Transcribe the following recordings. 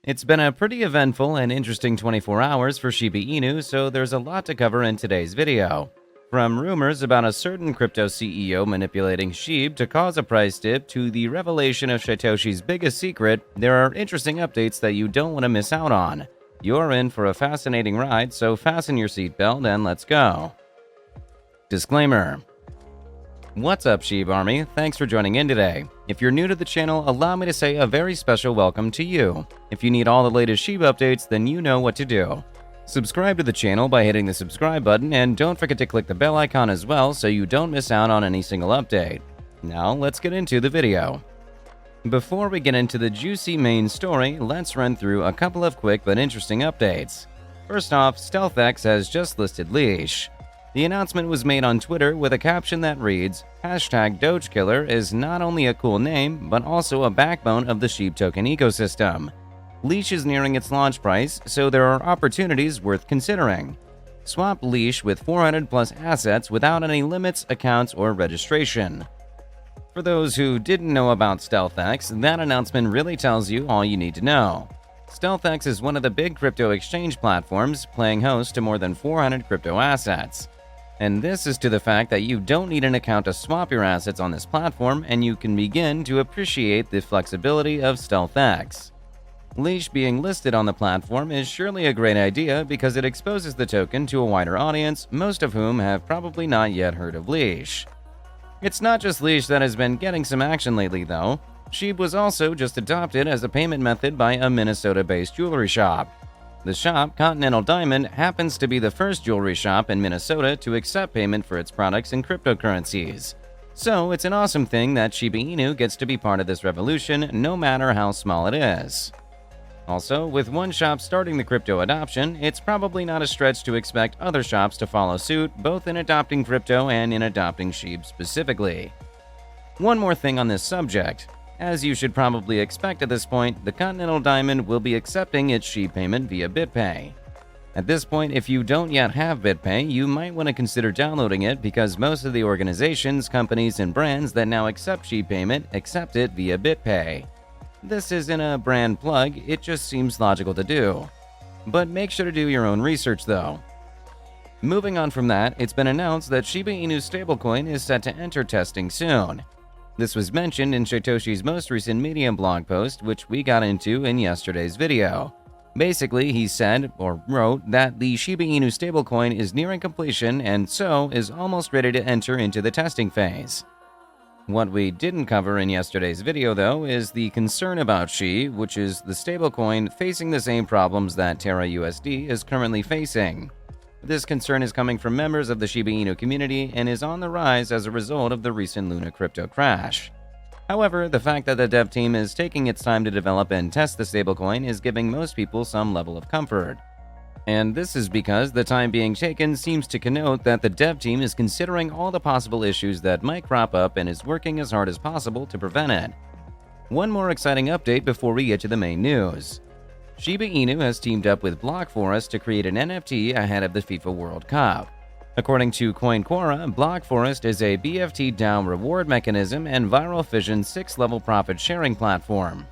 It's been a pretty eventful and interesting 24 hours for SHIBA INU, so there's a lot to cover in today's video. From rumors about a certain crypto CEO manipulating SHIB to cause a price dip to the revelation of Satoshi's biggest secret, there are interesting updates that you don't want to miss out on. You're in for a fascinating ride, so fasten your seatbelt and let's go. Disclaimer. What's up, SHIB Army? Thanks for joining in today. If you're new to the channel, allow me to say a very special welcome to you. If you need all the latest SHIB updates, then you know what to do. Subscribe to the channel by hitting the subscribe button, and don't forget to click the bell icon as well so you don't miss out on any single update. Now let's get into the video. Before we get into the juicy main story, let's run through a couple of quick but interesting updates. First off, StealthX has just listed Leash. The announcement was made on Twitter with a caption that reads, #DogeKiller is not only a cool name, but also a backbone of the SHIB token ecosystem. Leash is nearing its launch price, so there are opportunities worth considering. Swap Leash with 400 plus assets without any limits, accounts, or registration. For those who didn't know about StealthX, that announcement really tells you all you need to know. StealthX is one of the big crypto exchange platforms, playing host to more than 400 crypto assets. And this is to the fact that you don't need an account to swap your assets on this platform, and you can begin to appreciate the flexibility of StealthX. Leash being listed on the platform is surely a great idea because it exposes the token to a wider audience, most of whom have probably not yet heard of Leash. It's not just Leash that has been getting some action lately though. SHIB was also just adopted as a payment method by a Minnesota-based jewelry shop. The shop, Continental Diamond, happens to be the first jewelry shop in Minnesota to accept payment for its products in cryptocurrencies. So it's an awesome thing that SHIBA INU gets to be part of this revolution, no matter how small it is. Also, with one shop starting the crypto adoption, it's probably not a stretch to expect other shops to follow suit, both in adopting crypto and in adopting SHIB specifically. One more thing on this subject. As you should probably expect at this point, the Continental Diamond will be accepting its SHIB payment via BitPay. At this point, if you don't yet have BitPay, you might want to consider downloading it because most of the organizations, companies, and brands that now accept SHIB payment accept it via BitPay. This isn't a brand plug, it just seems logical to do. But make sure to do your own research though. Moving on from that, it's been announced that SHIBA INU Stablecoin is set to enter testing soon. This was mentioned in Satoshi's most recent Medium blog post, which we got into in yesterday's video. Basically, he said, or wrote, that the SHIBA INU stablecoin is nearing completion and so is almost ready to enter into the testing phase. What we didn't cover in yesterday's video, though, is the concern about SHIB, which is the stablecoin facing the same problems that Terra USD is currently facing. This concern is coming from members of the SHIBA INU community and is on the rise as a result of the recent Luna crypto crash. However, the fact that the dev team is taking its time to develop and test the stablecoin is giving most people some level of comfort. And this is because the time being taken seems to connote that the dev team is considering all the possible issues that might crop up and is working as hard as possible to prevent it. One more exciting update before we get to the main news. SHIBA INU has teamed up with BlockForest to create an NFT ahead of the FIFA World Cup. According to CoinQuora, BlockForest is a BFT DAO reward mechanism and viral fission 6-level profit sharing platform.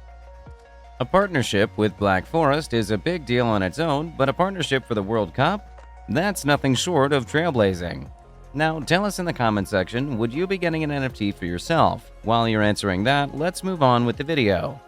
A partnership with BlockForest is a big deal on its own, but a partnership for the World Cup? That's nothing short of trailblazing. Now tell us in the comment section, would you be getting an NFT for yourself? While you're answering that, let's move on with the video.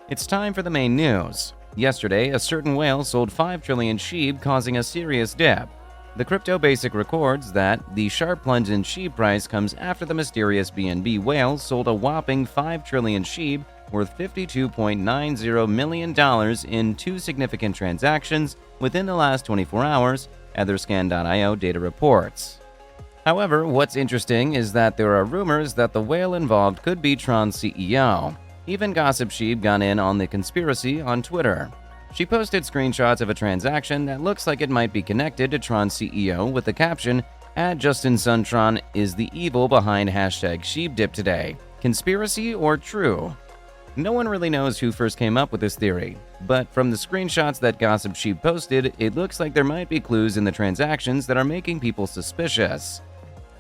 It's time for the main news. Yesterday, a certain whale sold 5 trillion SHIB, causing a serious dip. The Crypto Basic records that the sharp plunge in SHIB price comes after the mysterious BNB whale sold a whopping 5 trillion SHIB, worth $52.90 million in 2 significant transactions within the last 24 hours, Etherscan.io data reports. However, what's interesting is that there are rumors that the whale involved could be Tron's CEO. Even Gossip SHIB got in on the conspiracy on Twitter. She posted screenshots of a transaction that looks like it might be connected to Tron's CEO with the caption, @JustinSunTron is the evil behind #SHIBDip today. Conspiracy or true? No one really knows who first came up with this theory, but from the screenshots that Gossip SHIB posted, it looks like there might be clues in the transactions that are making people suspicious.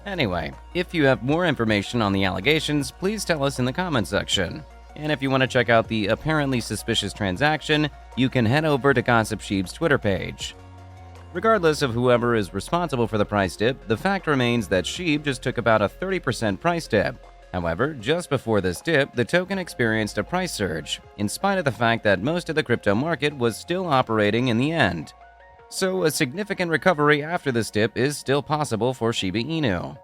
Anyway, if you have more information on the allegations, please tell us in the comment section. And if you want to check out the apparently suspicious transaction, you can head over to Gossip SHIB's Twitter page. Regardless of whoever is responsible for the price dip, the fact remains that SHIB just took about a 30% price dip. However, just before this dip, the token experienced a price surge, in spite of the fact that most of the crypto market was still operating in the end. So a significant recovery after this dip is still possible for SHIBA INU.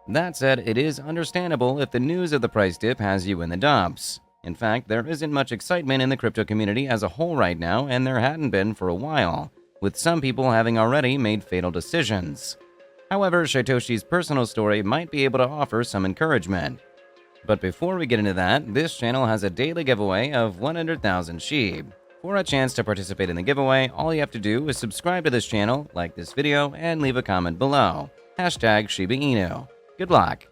That said, it is understandable if the news of the price dip has you in the dumps. In fact, there isn't much excitement in the crypto community as a whole right now, and there hadn't been for a while, with some people having already made fatal decisions. However, Satoshi's personal story might be able to offer some encouragement. But before we get into that, this channel has a daily giveaway of 100,000 SHIB. For a chance to participate in the giveaway, all you have to do is subscribe to this channel, like this video, and leave a comment below. #ShibaINU. Good luck!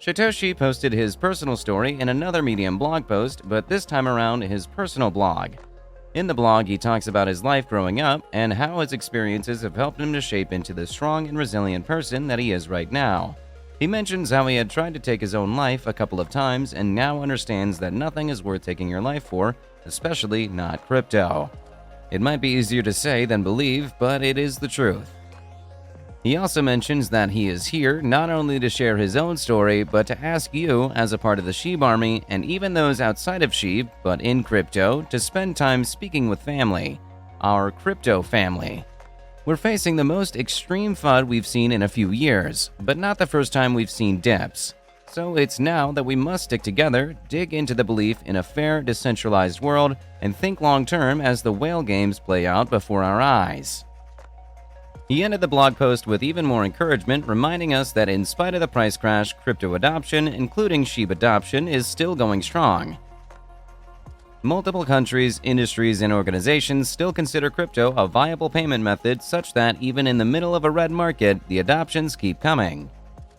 Satoshi posted his personal story in another Medium blog post, but this time around his personal blog. In the blog, he talks about his life growing up and how his experiences have helped him to shape into the strong and resilient person that he is right now. He mentions how he had tried to take his own life a couple of times and now understands that nothing is worth taking your life for, especially not crypto. It might be easier to say than believe, but it is the truth. He also mentions that he is here not only to share his own story, but to ask you, as a part of the SHIB army, and even those outside of SHIB, but in crypto, to spend time speaking with family, our crypto family. We're facing the most extreme FUD we've seen in a few years, but not the first time we've seen dips. So it's now that we must stick together, dig into the belief in a fair, decentralized world, and think long-term as the whale games play out before our eyes. He ended the blog post with even more encouragement, reminding us that in spite of the price crash, crypto adoption, including SHIB adoption, is still going strong. Multiple countries, industries, and organizations still consider crypto a viable payment method such that even in the middle of a red market, the adoptions keep coming.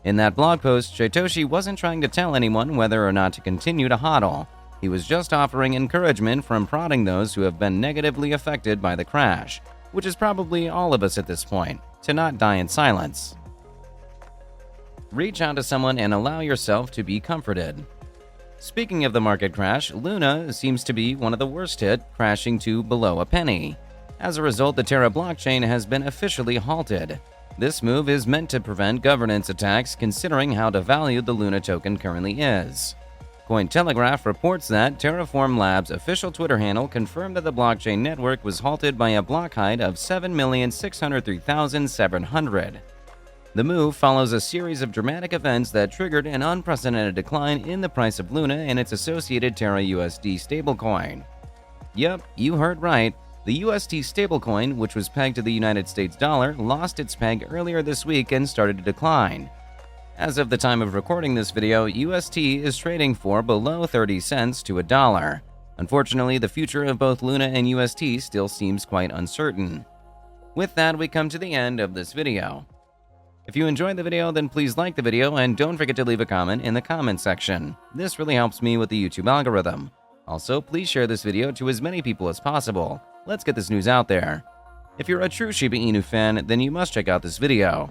In that blog post, Satoshi wasn't trying to tell anyone whether or not to continue to hodl. He was just offering encouragement from prodding those who have been negatively affected by the crash, which is probably all of us at this point, to not die in silence. Reach out to someone and allow yourself to be comforted. Speaking of the market crash, Luna seems to be one of the worst hit, crashing to below a penny. As a result, the Terra blockchain has been officially halted. This move is meant to prevent governance attacks considering how devalued the Luna token currently is. Cointelegraph reports that Terraform Labs' official Twitter handle confirmed that the blockchain network was halted by a block height of 7,603,700. The move follows a series of dramatic events that triggered an unprecedented decline in the price of Luna and its associated Terra USD stablecoin. Yep, you heard right. The USD stablecoin, which was pegged to the United States dollar, lost its peg earlier this week and started to decline. As of the time of recording this video, UST is trading for below 30 cents to $1. Unfortunately, the future of both Luna and UST still seems quite uncertain. With that, we come to the end of this video. If you enjoyed the video, then please like the video and don't forget to leave a comment in the comment section. This really helps me with the YouTube algorithm. Also, please share this video to as many people as possible. Let's get this news out there. If you're a true SHIBA INU fan, then you must check out this video.